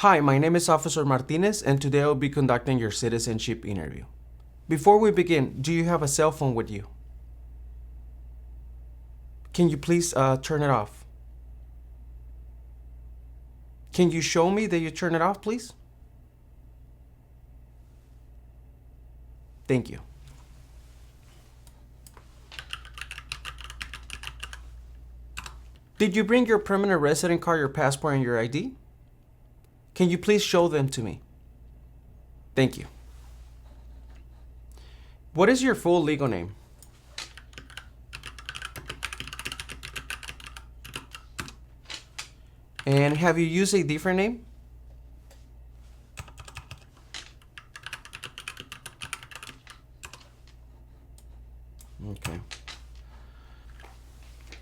Hi, my name is Officer Martinez, and today I'll be conducting your citizenship interview. Before we begin, do you have a cell phone with you? Can you please turn it off? Can you show me that you turn it off, please? Thank you. Did you bring your permanent resident card, your passport, and your ID? Can you please show them to me? Thank you. What is your full legal name? And have you used a different name?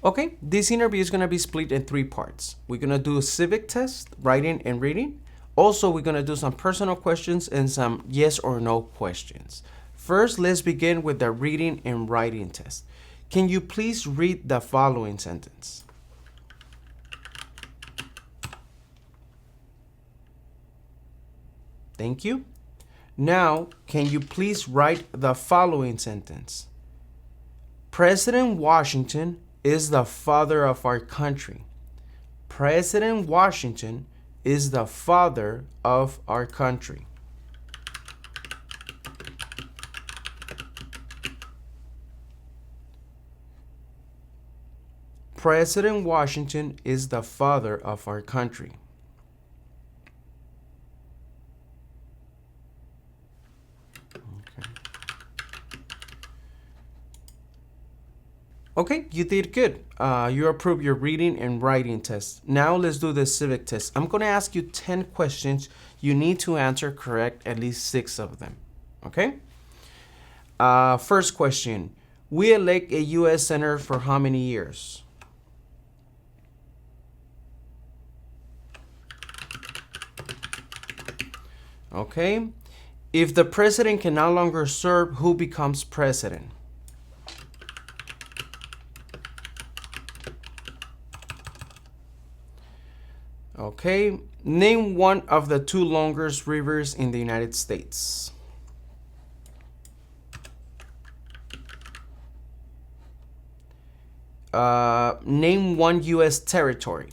Okay, this interview is going to be split in 3 parts. We're going to do a civic test, writing and reading. Also, we're going to do some personal questions and some yes or no questions. First, let's begin with the reading and writing test. Can you please read the following sentence? Thank you. Now, can you please write the following sentence? President Washington is the father of our country. President Washington is the father of our country. President Washington is the father of our country. Okay, you did good. You approved your reading and writing test. Now let's do the civic test. I'm going to ask you 10 questions. You need to answer correct at least 6 of them. Okay? First question. We elect a U.S. Senator for how many years? Okay. If the president can no longer serve, who becomes president? Okay, name one of the 2 longest rivers in the United States. Name one U.S. territory.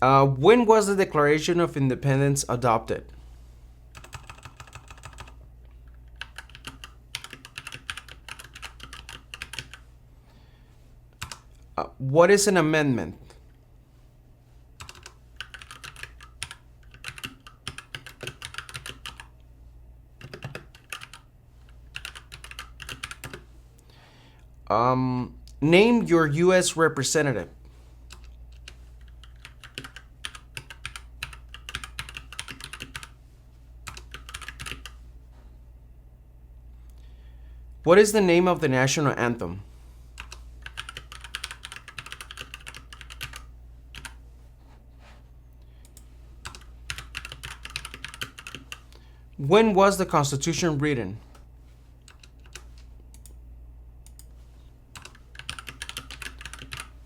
When was the Declaration of Independence adopted? What is an amendment? Name your U.S. representative. What is the name of the national anthem? When was the Constitution written?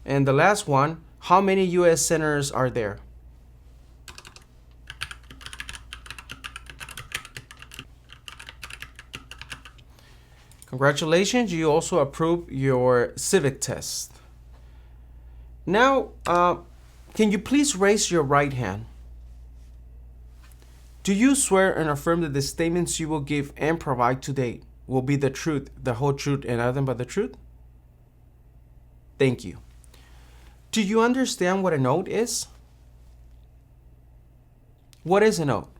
And the last one, how many U.S. senators are there? Congratulations, you also approved your civic test. Now, can you please raise your right hand? Do you swear and affirm that the statements you will give and provide today will be the truth, the whole truth, and nothing but the truth? Thank you. Do you understand what a note is? What is a note?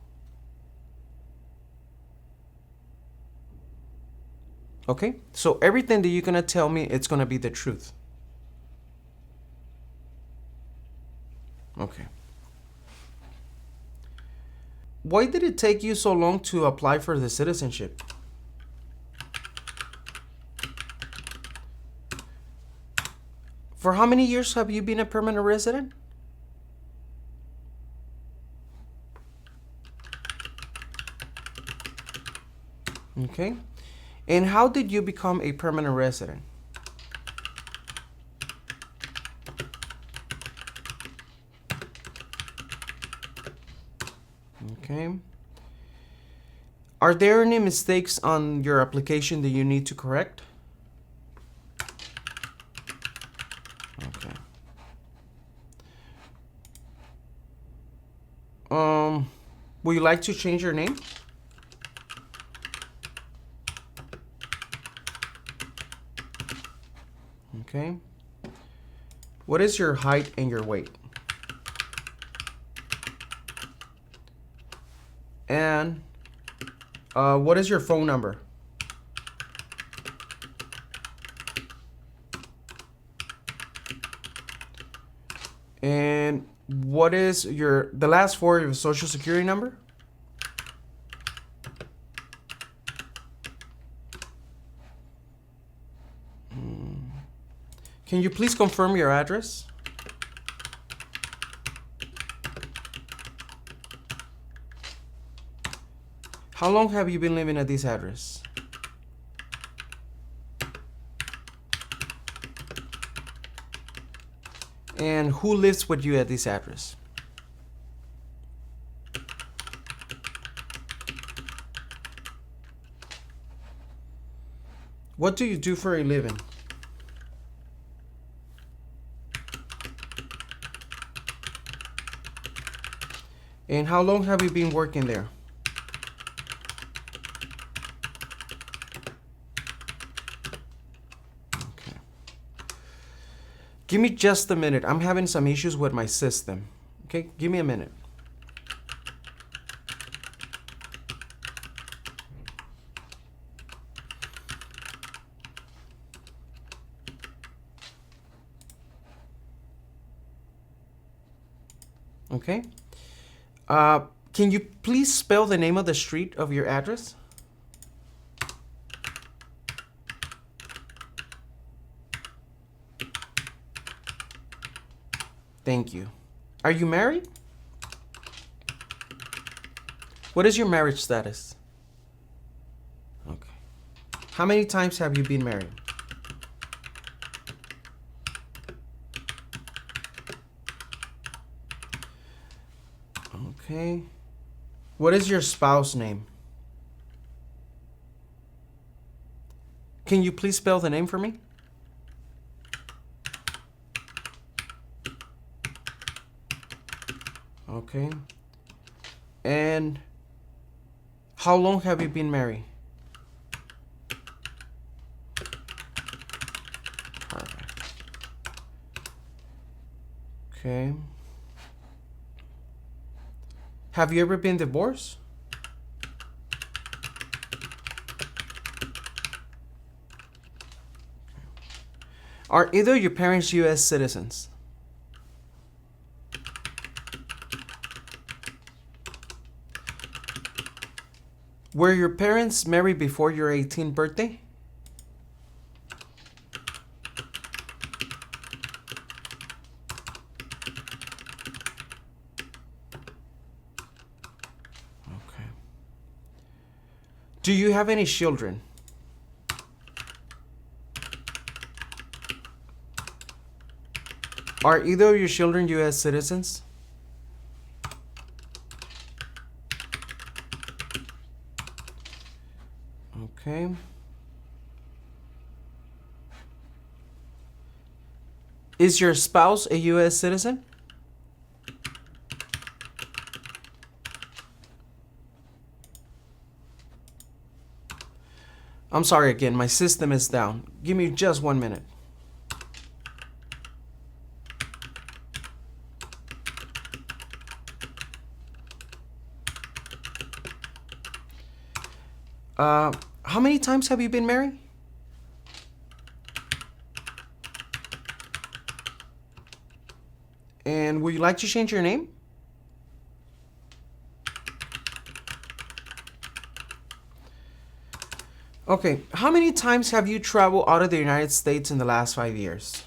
Okay, so everything that you're going to tell me, it's going to be the truth. Okay. Why did it take you so long to apply for the citizenship? For how many years have you been a permanent resident? Okay. And how did you become a permanent resident? Okay. Are there any mistakes on your application that you need to correct? Okay. Would you like to change your name? Okay. What is your height and your weight? And what is your phone number? And what is the last four of your social security number? Can you please confirm your address? How long have you been living at this address? And who lives with you at this address? What do you do for a living? And how long have you been working there? Okay. Give me just a minute. I'm having some issues with my system. Okay, give me a minute. Okay. Can you please spell the name of the street of your address? Thank you. Are you married? What is your marriage status? Okay. How many times have you been married? Okay. What is your spouse's name? Can you please spell the name for me? Okay. And how long have you been married? Perfect. Okay. Have you ever been divorced? Are either of your parents U.S. citizens? Were your parents married before your 18th birthday? Okay. Do you have any children? Are either of your children U.S. citizens? Okay. Is your spouse a U.S. citizen? I'm sorry again, my system is down. Give me just 1 minute. How many times have you been married? And would you like to change your name? Okay, how many times have you traveled out of the United States in the last 5 years?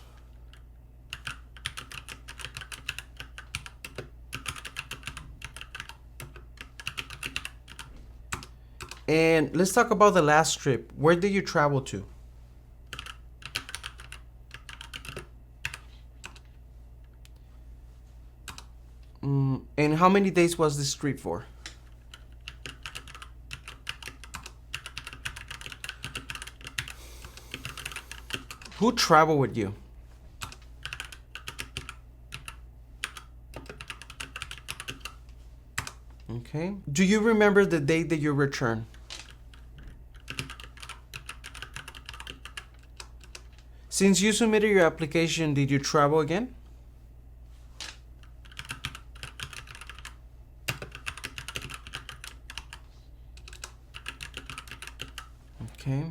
And let's talk about the last trip. Where did you travel to? And how many days was this trip for? Who traveled with you? Okay. Do you remember the date that you returned? Since you submitted your application, did you travel again? Okay.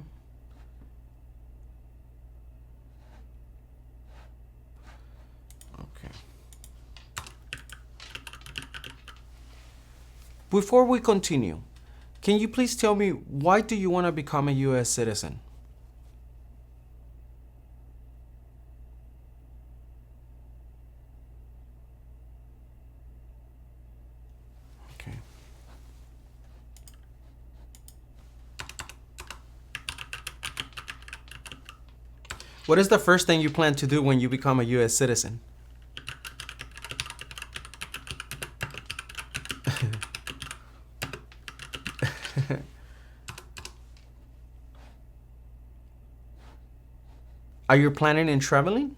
Okay. Before we continue, can you please tell me, why do you want to become a U.S. citizen? Okay. What is the first thing you plan to do when you become a U.S. citizen? Are you planning on traveling?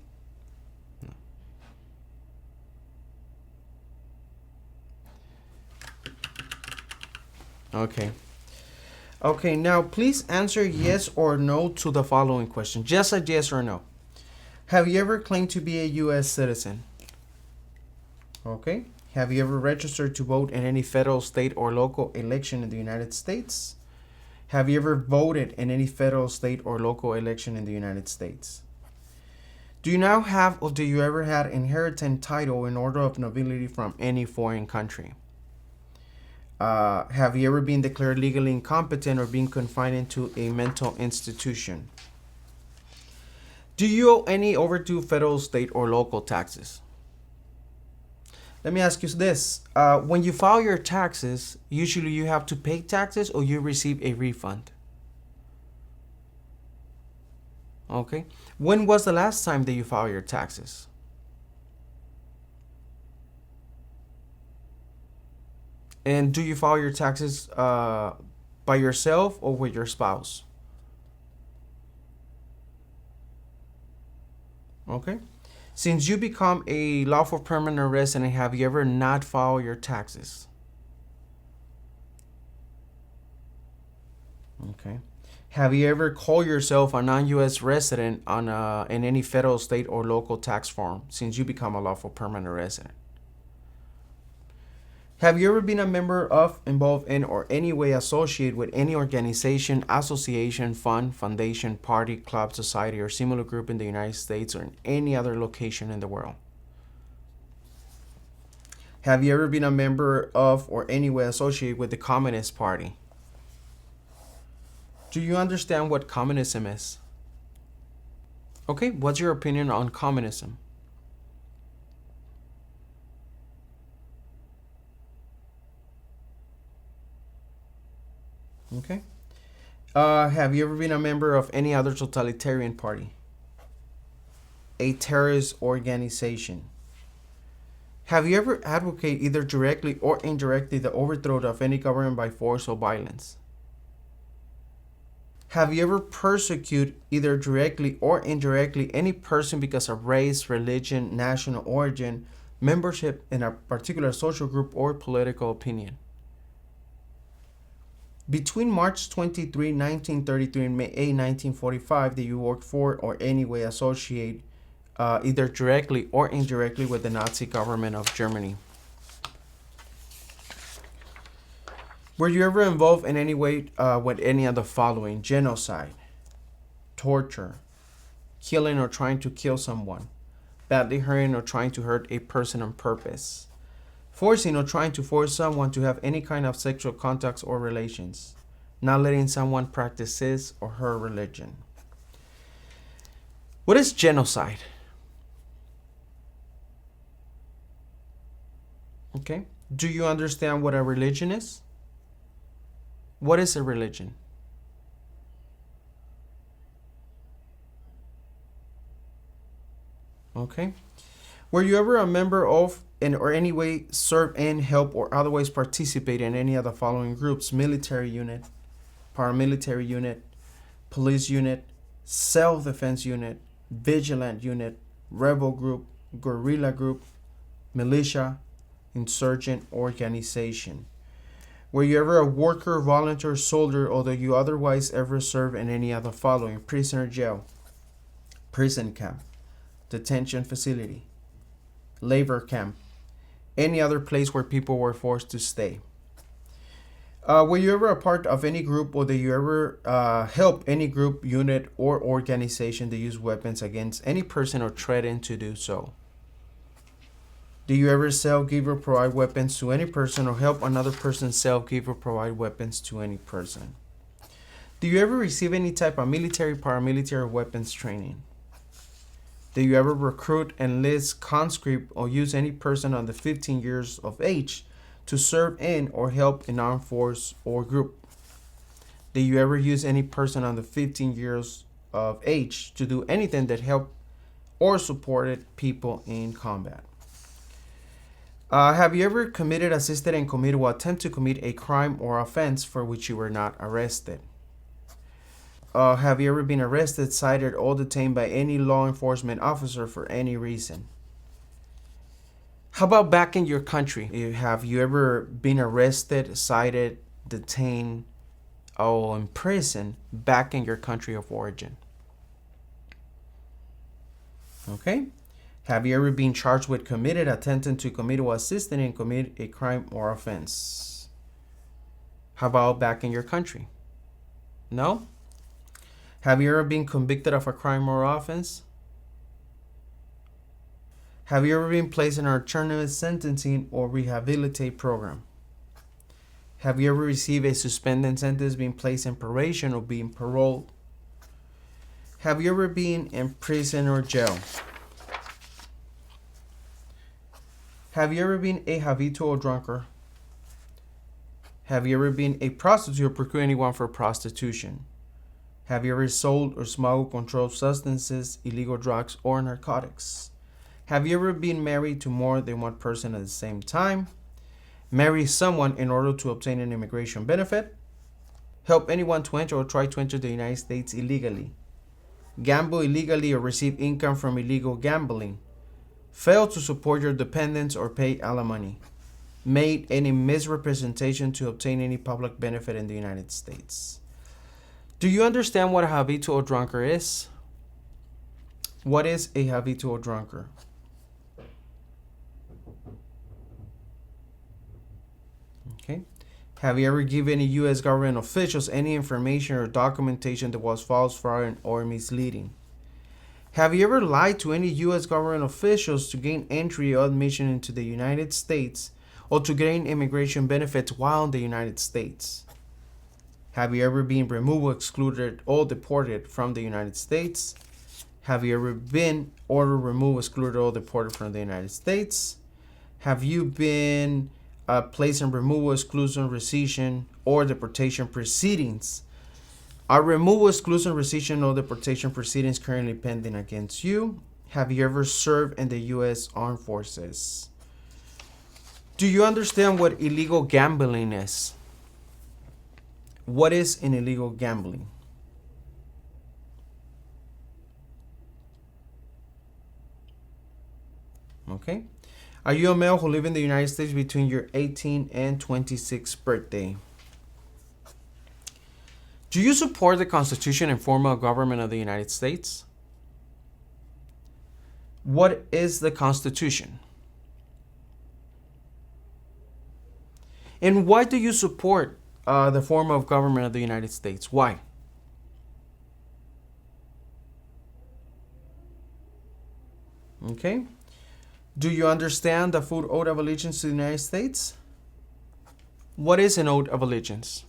No. Okay. Okay, now please answer yes or no to the following question. Just a yes or no. Have you ever claimed to be a U.S. citizen? Okay. Have you ever registered to vote in any federal, state, or local election in the United States? Have you ever voted in any federal, state, or local election in the United States? Do you now have, or do you ever had inheritance title in order of nobility from any foreign country? Have you ever been declared legally incompetent or been confined into a mental institution? Do you owe any overdue federal, state, or local taxes? Let me ask you this. When you file your taxes, usually you have to pay taxes or you receive a refund. Okay. When was the last time that you filed your taxes? And do you file your taxes by yourself or with your spouse? Okay. Since you become a lawful permanent resident, have you ever not filed your taxes? Okay. Have you ever called yourself a non-U.S. resident on in any federal, state, or local tax form since you become a lawful permanent resident? Have you ever been a member of, involved in, or any way associated with any organization, association, fund, foundation, party, club, society, or similar group in the United States or in any other location in the world? Have you ever been a member of or any way associated with the Communist Party? Do you understand what communism is? Okay, what's your opinion on communism? Okay. Have you ever been a member of any other totalitarian party? A terrorist organization? Have you ever advocated either directly or indirectly the overthrow of any government by force or violence? Have you ever persecuted either directly or indirectly any person because of race, religion, national origin, membership in a particular social group, or political opinion? Between March 23, 1933 and May 8, 1945, that you worked for or any way associate either directly or indirectly with the Nazi government of Germany. Were you ever involved in any way with any of the following? Genocide, torture, killing or trying to kill someone, badly hurting or trying to hurt a person on purpose, forcing or trying to force someone to have any kind of sexual contacts or relations, not letting someone practice his or her religion. What is genocide? Okay. Do you understand what a religion is? What is a religion? Okay. Were you ever a member of or any way serve in, help, or otherwise participate in any of the following groups? Military unit, paramilitary unit, police unit, self-defense unit, vigilant unit, rebel group, guerrilla group, militia, insurgent organization. Were you ever a worker, volunteer, soldier, although you otherwise ever serve in any of the following? Prison or jail, prison camp, detention facility, labor camp, any other place where people were forced to stay. Were you ever a part of any group, or did you ever help any group, unit, or organization to use weapons against any person or threaten to do so? Do you ever sell, give, or provide weapons to any person, or help another person sell, give, or provide weapons to any person? Do you ever receive any type of military, paramilitary, or weapons training? Do you ever recruit, enlist, conscript, or use any person under 15 years of age to serve in or help in armed force or group? Do you ever use any person under 15 years of age to do anything that helped or supported people in combat? Have you ever committed, assisted, and committed or attempt to commit a crime or offense for which you were not arrested? Have you ever been arrested, cited, or detained by any law enforcement officer for any reason? How about back in your country? Have you ever been arrested, cited, detained, or imprisoned back in your country of origin? Okay. Have you ever been charged with committed, attempting to commit, or assisting in commit a crime or offense? How about back in your country? No? Have you ever been convicted of a crime or offense? Have you ever been placed in an alternative sentencing or rehabilitate program? Have you ever received a suspended sentence, been placed in probation, or been paroled? Have you ever been in prison or jail? Have you ever been a habitual drunkard? Have you ever been a prostitute or procured anyone for prostitution? Have you ever sold or smuggled controlled substances, illegal drugs, or narcotics? Have you ever been married to more than one person at the same time? Marry someone in order to obtain an immigration benefit? Help anyone to enter or try to enter the United States illegally? Gamble illegally or receive income from illegal gambling? Fail to support your dependents or pay alimony? Made any misrepresentation to obtain any public benefit in the United States? Do you understand what a habitual drunkard is? What is a habitual drunkard? Okay. Have you ever given any U.S. government officials any information or documentation that was false, fraudulent, or misleading? Have you ever lied to any U.S. government officials to gain entry or admission into the United States, or to gain immigration benefits while in the United States? Have you ever been removed, excluded, or deported from the United States? Have you ever been ordered, removed, excluded, or deported from the United States? Have you been placed in removal, exclusion, rescission, or deportation proceedings? Are removal, exclusion, rescission, or deportation proceedings currently pending against you? Have you ever served in the U.S. Armed Forces? Do you understand what illegal gambling is? What is an illegal gambling? Okay. Are you a male who live in the United States between your 18th and 26th birthday? Do you support the Constitution and form of government of the United States? What is the Constitution? And why do you support the form of government of the United States? Why? Okay. Do you understand the full oath of allegiance to the United States? What is an oath of allegiance?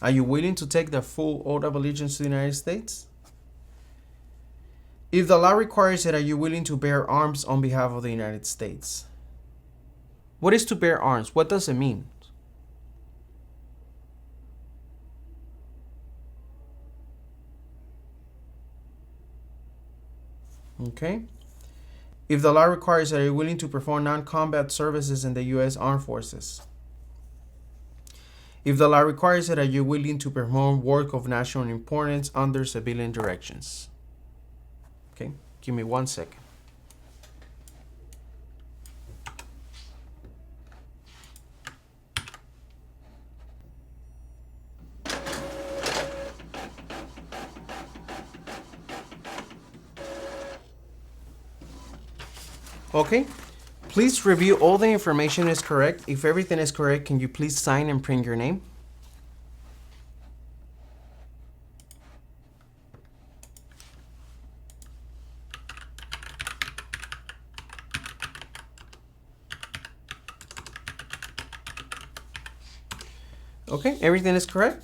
Are you willing to take the full oath of allegiance to the United States? If the law requires it, are you willing to bear arms on behalf of the United States? What is to bear arms? What does it mean? Okay. If the law requires it, are you willing to perform non-combat services in the U.S. Armed Forces? If the law requires it, are you willing to perform work of national importance under civilian directions? Okay, give me 1 second. Okay, please review all the information is correct. If everything is correct, can you please sign and print your name? Okay, everything is correct.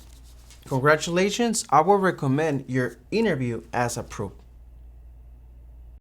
Congratulations. I will recommend your interview as approved.